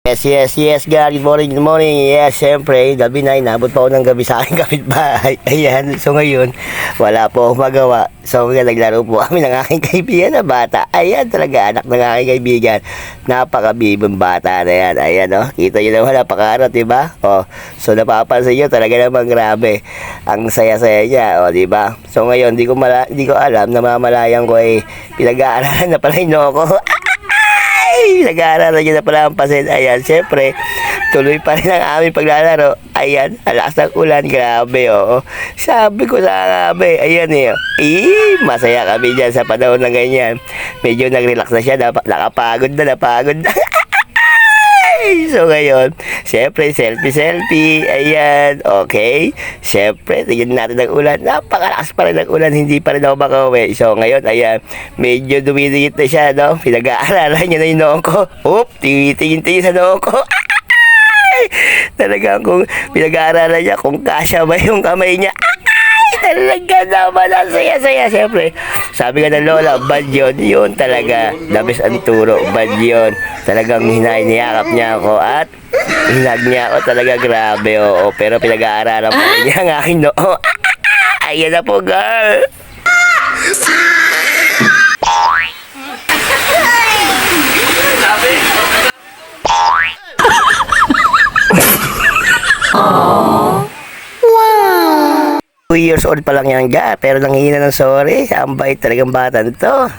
Yes, God. Good morning. Yes, syempre, gabi na, inabot pa ako ng gabi sa aking kapitbahay. Ayan, so ngayon, wala po akong magawa. So ngayon, naglaro po kami ng aking kaibigan na bata. Ayan, talaga, anak ng aking kaibigan. Napakabibong bata na yan. Ayan, oh, kita nyo naman, napakaarot, diba? Oh, so napapansin nyo, talaga namang grabe. Ang saya-saya niya, oh, diba? So ngayon, di ko alam, namamalayan ko ay pinag-aaralan na pala yun ako. Nag-aaralan niya na pala ang pasin. Ayan, syempre, tuloy pa rin ang aming paglalaro. Ayan, alakas ng ulan. Grabe, oo. Sabi ko sa gabi, ayan masaya kami dyan sa panahon na ganyan. Medyo nag-relax na siya. Napagod na. So ngayon, syempre, selfie. Ayan, okay. Syempre, tignan natin ang ulan. Napakalakas pa rin ang ulan. Hindi pa rin ako makauwi. So ngayon, ayan, medyo dumidikit na siya, no? Pinag-aaralan niya na yung noong ko. Tingin sa noong ko. Talagang kung pinag-aaralan niya, kung kasya ba yung kamay niya. Talaga naman ang saya-saya. Siyempre, sabi ka ng lola, bad yun talaga. Labis ang turo, bad yun. Talagang niyakap niya ako at hinag niya ako talaga, grabe, oo. Pero pinag-aaralan pa rin niya ang aking noo. Ayan na po, girl. Aww. 2 years old pa lang yan, pero nanghihina ng sorry. Ang bait talagang bata to.